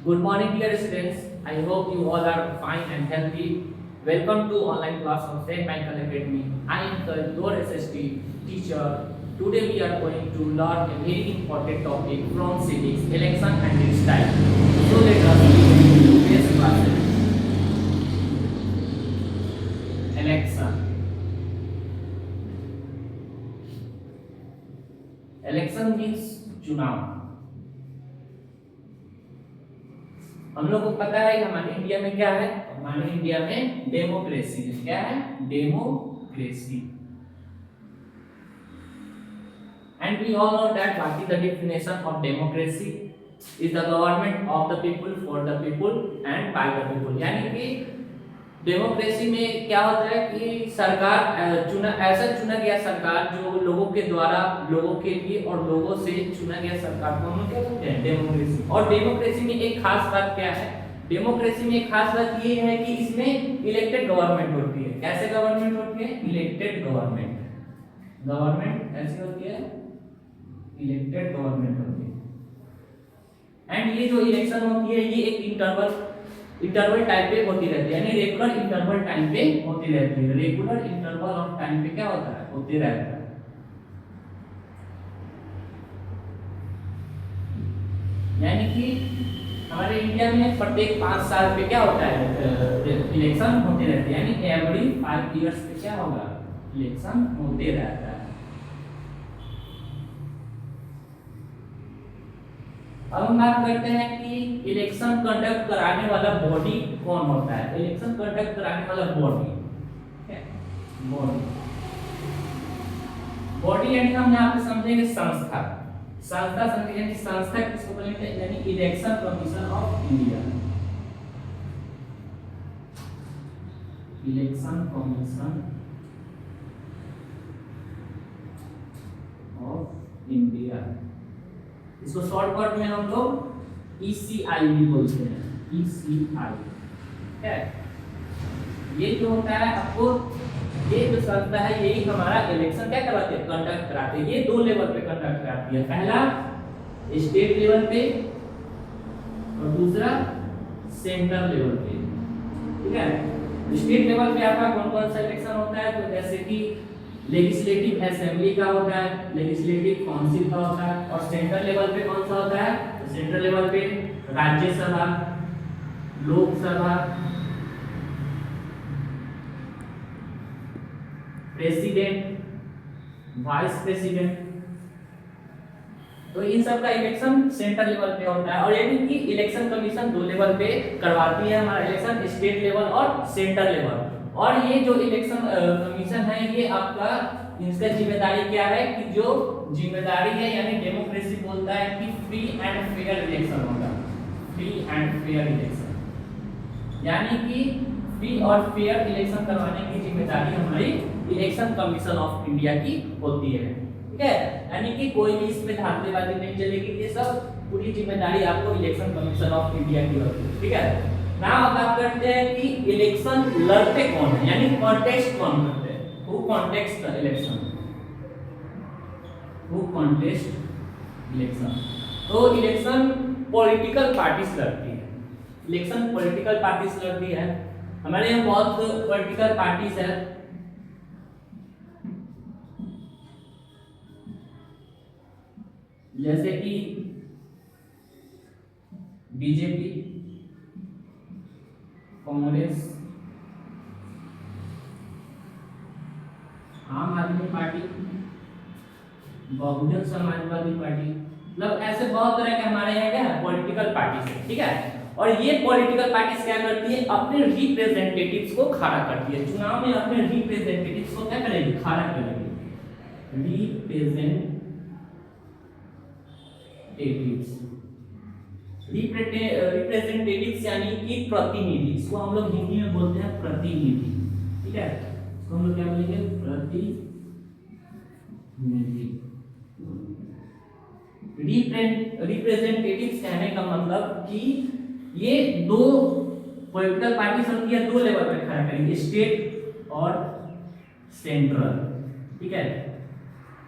Good morning, dear students. I hope you all are fine and healthy. Welcome to online class of St. Michael Academy. I am your SST teacher. Today we are going to learn a very important topic from civics, election and its type. So let us begin today's class. Election. Election means चुनाव. हम लोग को पता है कि हमारे India में क्या है, हमारे इंडिया में डेमोक्रेसी है. क्या है? Democracy. And we all know that what is the definition of democracy is the government of the people for the people and by the people. यानी कि डेमोक्रेसी में क्या होता है कि सरकार ऐसा चुना गया सरकार जो लोगों के द्वारा लोगों के लिए और लोगों से चुना गया सरकार को हम क्या बोलते हैं? डेमोक्रेसी. और डेमोक्रेसी में एक खास बात क्या है? डेमोक्रेसी में एक खास बात ये है कि इसमें इलेक्टेड गवर्नमेंट होती है. कैसे गवर्नमेंट होती है? Elected government. गवर्नमेंट ऐसी होती है, इलेक्टेड गवर्नमेंट होती है. एंड ये जो इलेक्शन होती है ये एक इंटरवल टाइम पे होती रहती है, यानी रेगुलर इंटरवल टाइम पे होती रहती है. रेगुलर इंटरवल ऑफ टाइम पे क्या होता है? होते रहता है. यानी कि हमारे इंडिया में प्रत्येक 5 साल पे क्या होता है? इलेक्शन होते रहते हैं. यानी एवरी 5 इयर्स पे क्या होगा? इलेक्शन होते रहता है. अब हम बात करते हैं कि इलेक्शन कंडक्ट कराने वाला बॉडी कौन होता है. इलेक्शन कंडक्ट कराने वाला बॉडी बॉडी यानी हम यहाँ पे समझेंगे संस्था. संस्था समझेंगे यानी संस्था किसको बोलेंगे? यानी election commission of India. Election commission of India. इसको शॉर्टकट में हम लोग ECI भी बोलते हैं. ECI है. ये जो होता है आपको, ये जो संस्था है यही हमारा इलेक्शन क्या करवाते हैं? कंडक्ट कराते हैं. ये 2 लेवल पे कंडक्ट कराती है. पहला स्टेट लेवल पे और दूसरा सेंट्रल लेवल पे. ठीक है. स्टेट लेवल पे आपका कौन कौन सा इलेक्शन होता है? तो जैसे कि लेजिस्लेटिव असेंबली का होता है, लेजिस्लेटिव काउंसिल का होता है. और सेंट्रल लेवल पे कौन सा होता है? तो सेंट्रल लेवल पे Rajya Sabha, Lok Sabha, president, vice president. तो इन सब का इलेक्शन सेंट्रल लेवल पे होता है. और यानी कि इलेक्शन कमीशन 2 लेवल पे करवाती है हमारा इलेक्शन, स्टेट लेवल और सेंट्रल लेवल. और ये जो इलेक्शन कमीशन है ये आपका, इसका जिम्मेदारी क्या है कि जो जिम्मेदारी है यानी डेमोक्रेसी बोलता है कि फ्री एंड फेयर इलेक्शन होगा. फ्री एंड फेयर इलेक्शन यानी कि फ्री और फेयर इलेक्शन करवाने की जिम्मेदारी हमारी इलेक्शन कमीशन ऑफ इंडिया की होती है. ठीक है. यानी कि कोई भी इसमें धांधलीबाजी नहीं चलेगी. ये सब पूरी जिम्मेदारी आपको इलेक्शन कमीशन ऑफ इंडिया की होती है. ठीक है. नाउ बात करते हैं कि इलेक्शन लड़ते कौन है, यानी कॉन्टेस्ट कौन करते हैं. Who contest the election? Who contest election? तो इलेक्शन पॉलिटिकल पार्टीज लड़ती है. इलेक्शन पॉलिटिकल पार्टीज लड़ती है. हमारे यहाँ बहुत पॉलिटिकल पार्टीज है. जैसे कि बीजेपी, कांग्रेस, आम आदमी पार्टी, बहुजन समाजवादी पार्टी. मतलब ऐसे बहुत तरह के हमारे यहाँ क्या है? पॉलिटिकल पार्टीज है. ठीक है. और ये पॉलिटिकल पार्टीज क्या करती है? अपने रिप्रेजेंटेटिव्स को खड़ा करती है. चुनाव में अपने रिप्रेजेंटेटिव्स को क्या करेगी? खड़ा करेगी. रिप्रेजेंटेटिव्स यानी कि प्रतिनिधि. इसको हम लोग हिंदी में बोलते हैं प्रतिनिधि. ठीक है. इसको हम लोग क्या बोलेंगे? प्रतिनिधि. रिप्रेजेंटेटिव्स कहने का मतलब कि ये 2 पॉलिटिकल पार्टीज होती है, 2 लेवल पे खड़ा करेंगे, स्टेट और सेंट्रल. ठीक है.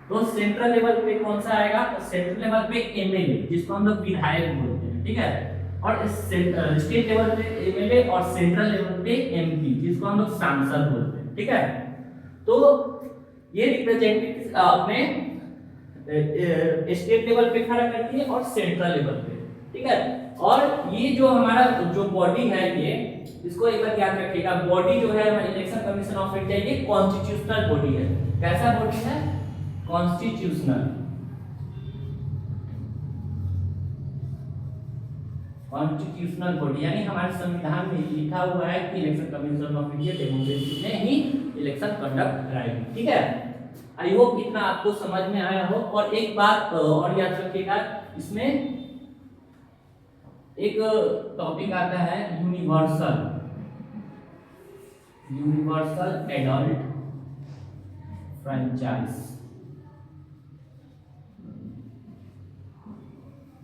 तो सेंट्रल लेवल पे कौन सा आएगा? तो सेंट्रल लेवल पे एमएलए, जिसको हम लोग विधायक बोलते हैं, ठीक है। और स्टेट लेवल पे एमएलए और सेंट्रल लेवल पे एमपी, जिसको हम लोग सांसद बोलते हैं, ठीक है। तो ये रिप्रेजेंटेटिव अपने स्टेट लेवल पे खड़ा करती है और सेंट्रल लेवल पे, ठीक है। और ये जो हमारा जो बॉडी है, ये इसको एक बार याद रखिएगा, बॉडी जो है हमारा इलेक्शन कमीशन ऑफ इंडिया, ये कॉन्स्टिट्यूशनल बॉडी है। कैसा बॉडी है? कॉन्स्टिट्यूशनल, कॉन्स्टिट्यूशनल बॉडी, यानी हमारे संविधान में लिखा हुआ है कि election commission of India democracy में ही इलेक्शन कंडक्ट कराएगी, ठीक है। आई होप इतना आपको समझ में आया हो। और एक बात और याद रखिएगा, इसमें एक टॉपिक आता है यूनिवर्सल एडल्ट फ्रेंचाइज।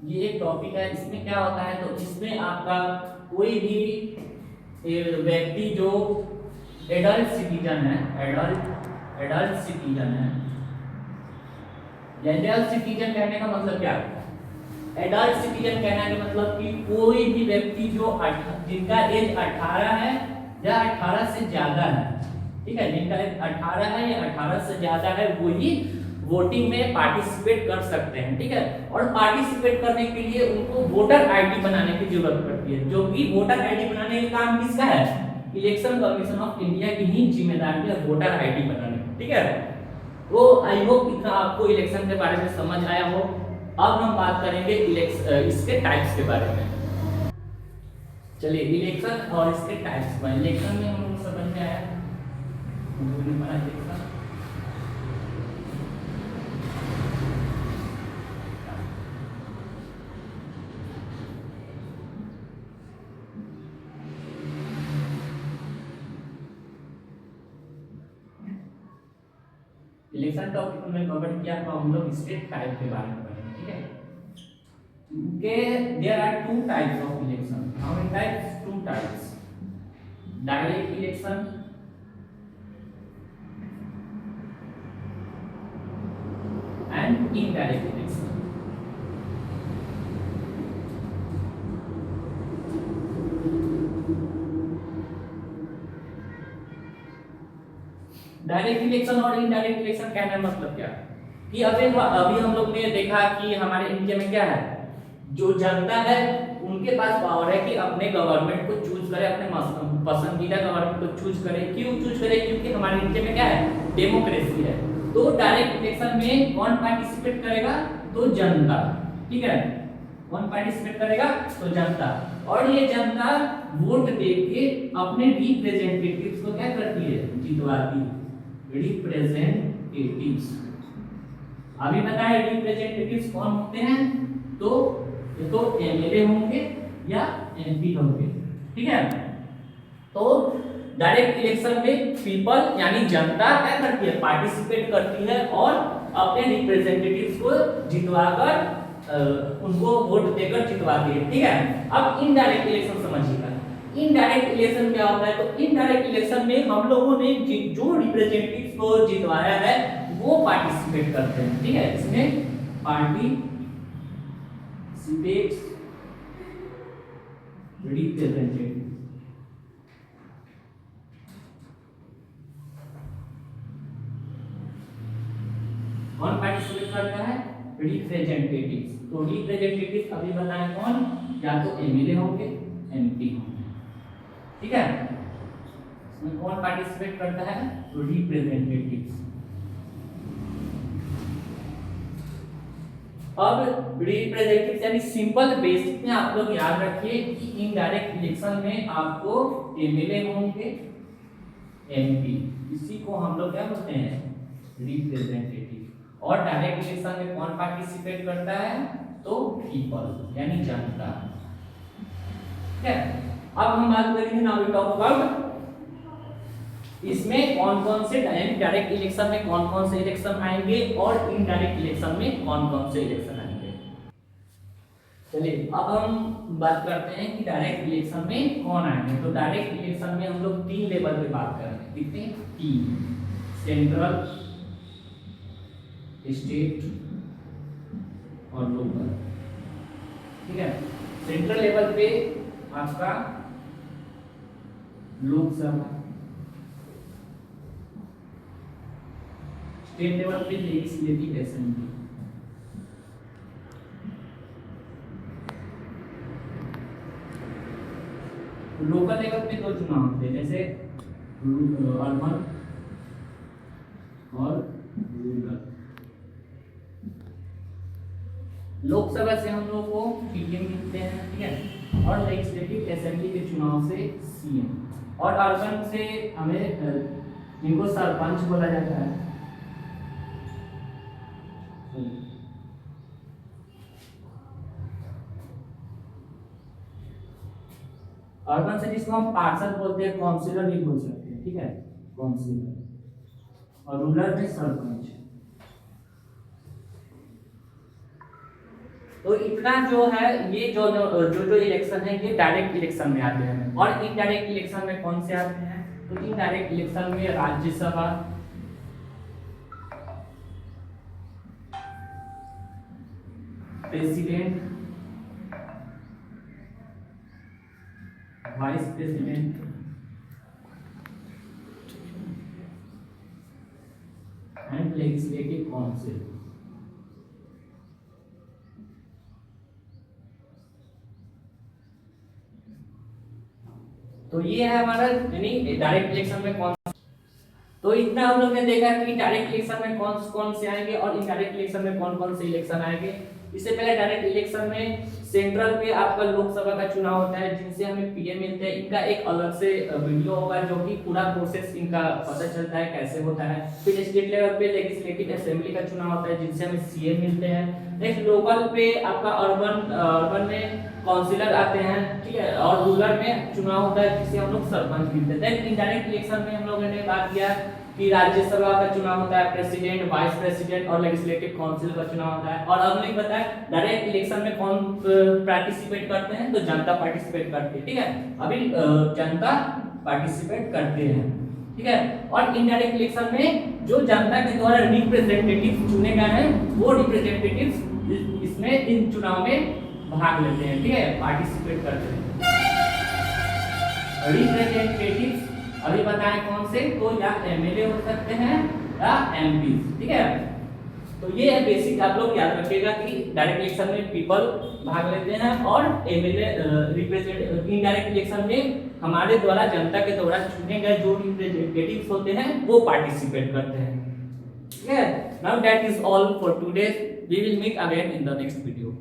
ये एक टॉपिक है, इसमें क्या होता है, तो इसमें आपका कोई भी व्यक्ति जो एडल्ट सिटीजन है, एडल्ट सिटीजन है, एडल्ट सिटीजन कहने का मतलब क्या है? एडल्ट सिटीजन कहने का मतलब कि कोई भी व्यक्ति जो जिनका एज 18 है या 18 से ज्यादा है, ठीक है, जिनका एज 18 है या 18 से ज्यादा है, वही वोटिंग में पार्टिसिपेट कर सकते हैं, ठीक है। और पार्टिसिपेट करने के लिए उनको वोटर आईडी बनाने की जरूरत पड़ती है, जो कि वोटर आईडी बनाने का काम किसका है? इलेक्शन कमीशन ऑफ इंडिया की ही जिम्मेदारी है वोटर आईडी बनाने, ठीक है। तो आई होप इतना आपको इलेक्शन के बारे में समझ आया हो। अब हम बात करेंगे इसके टाइप्स के बारे में। चलिए, इलेक्शन और इसके टाइप्स में, इलेक्शन में हम लोग समझ में आया, इलेक्शन टॉपिक में कवर किया, तो हम लोग स्टेट टाइप के बारे में पढ़ेंगे, ठीक है। There are two types of election. How many types? Two types, direct election and indirect election. Direct election और इनडायरेक्ट इलेक्शन कहने का मतलब क्या है कि अभी हम लोग ने देखा कि हमारे इंडिया में क्या है, जो जनता है उनके पास पावर है कि अपने गवर्नमेंट को चूज करे, अपने पसंदीदा गवर्नमेंट को चूज करे। क्यों चूज करे? क्योंकि हमारे इंडिया में क्या है, डेमोक्रेसी है। तो डायरेक्ट इलेक्शन में कौन पार्टिसिपेट करेगा? तो जनता, ठीक है। कौन पार्टिसिपेट करेगा? तो जनता। और ये जनता वोट देके अपने रिप्रेजेंटेटिव्स को क्या करती है? जितवाती है। रिप्रेजेंटेटिव्स, अभी बताया रिप्रेजेंटेटिव्स कौन होते हैं, तो ये तो एमएलए होंगे या एमपी होंगे, ठीक है। तो डायरेक्ट इलेक्शन में पीपल यानी जनता क्या करती है? पार्टिसिपेट करती है और अपने रिप्रेजेंटेटिव्स को जितवाकर उनको वोट देकर जितवाती है, ठीक है। अब इनडायरेक्ट इलेक्शन समझिएगा। इनडायरेक्ट इलेक्शन क्या होता है? तो इनडायरेक्ट इलेक्शन में हम लोगों ने जो रिप्रेजेंटेटिव्स को जितवाया है वो पार्टिसिपेट करते हैं, ठीक है। इसमें पार्टिसिपेट्स रिप्रेजेंटेटिव, कौन पार्टिसिपेट करता है? रिप्रेजेंटेटिव्स। तो रिप्रेजेंटेटिव्स अभी बताएं कौन, या तो एमएलए होंगे, एमपी होंगे, ठीक है। इसमें कौन पार्टिसिपेट करता है? तो रिप्रेजेंटेटिव्स। अब रिप्रेजेंटेटिव्स यानी सिंपल बेसिक में आप लोग याद रखिए कि इनडायरेक्ट इलेक्शन में आपको एमएलए होंगे, एमपी, इसी को हम लोग क्या बोलते हैं? रिप्रेजेंटेटिव। और डायरेक्ट इलेक्शन में कौन पार्टिसिपेट करता है? तो पीपल यानी जनता, ठीक है। अब हम बात करेंगे नाउ वी टॉक अबाउट इसमें कौन कौन से डायरेक्ट इलेक्शन में कौन कौन से इलेक्शन आएंगे और इनडायरेक्ट इलेक्शन में कौन कौन से इलेक्शन आएंगे। चलिए, अब हम बात करते हैं कि डायरेक्ट इलेक्शन में कौन आएंगे। तो डायरेक्ट इलेक्शन में हम लोग 3 लेवल पे बात करेंगे, कितने? 3, सेंट्रल, स्टेट और लोकल, ठीक है। सेंट्रल लेवल पे आपका लोकसभा, स्टेट लेवल पे लेजिस्लेटिव असेंबली। लोकल लेवल पे दो चुनाव होते हैं, जैसे अर्बन और रूरल। लोकसभा से हम लोग को पीएम मिलते हैं, ठीक है, और लेजिस्लेटिव असेंबली के चुनाव से सीएम, और अर्बन से हमें इनको सरपंच बोला जाता है। अर्बन से जिसको हम पार्षद बोलते हैं, काउंसिलर भी बोल सकते हैं, ठीक है, काउंसिलर। और रूरल में सरपंच। तो इतना जो है, ये जो जो इलेक्शन है ये डायरेक्ट इलेक्शन में आते हैं। और इनडायरेक्ट इलेक्शन में कौन से आते हैं? तो इनडायरेक्ट इलेक्शन में Rajya Sabha, president, vice president and legislative council. तो ये है हमारा यानी डायरेक्ट इलेक्शन में कौन। तो इतना हम लोग ने देखा कि डायरेक्ट इलेक्शन में कौन कौन से आएंगे और इनडायरेक्ट इलेक्शन में कौन कौन से इलेक्शन आएंगे। इससे पहले डायरेक्ट इलेक्शन में सेंट्रल पे आपका लोकसभा का चुनाव होता है, जिनसे हमें पीएम मिलते हैं। इनका एक अलग से वीडियो होगा जो कि पूरा प्रोसेस इनका पता चलता है कैसे होता है। फिर स्टेट लेवल पे लेजिस्लेटिव असेंबली का चुनाव होता है, जिनसे हमें सीएम मिलते हैं। नेक्स्ट लोकल पे आपका अर्बन में काउंसिलर आते हैं, ठीक है, और रूरल में चुनाव होता है जिससे हम लोग सरपंच मिलते हैं। इनडायरेक्ट इलेक्शन में हम लोगों ने बात किया कि राज्यसभा का चुनाव होता है, प्रेसिडेंट, वाइस प्रेसिडेंट और लेजिस्लेटिव काउंसिल का चुनाव होता है। और अब नहीं पता है डायरेक्ट इलेक्शन में कौन पार्टिसिपेट करते हैं, तो जनता पार्टिसिपेट करती है, ठीक है, अभी जनता पार्टिसिपेट करते हैं, ठीक है। और इनडायरेक्ट इलेक्शन में जो जनता के द्वारा रिप्रेजेंटेटिव चुने गए हैं, वो रिप्रेजेंटेटिव इसमें इन चुनाव में भाग लेते हैं, ठीक है, पार्टिसिपेट करते हैं। रिप्रेजेंटेटिव अभी बताएं कौन से, तो या एमएलए हो सकते हैं या एमपी, ठीक है। तो ये है बेसिक, आप लोग याद रखिएगा कि डायरेक्ट इलेक्शन में पीपल भाग लेते हैं और एमएलए इनडायरेक्ट इलेक्शन में हमारे द्वारा जनता के द्वारा चुने गए जो रिप्रेजेंटेटिव्स होते हैं वो पार्टिसिपेट करते हैं, ठीक है। Now that is all for today, we will meet again in the next video.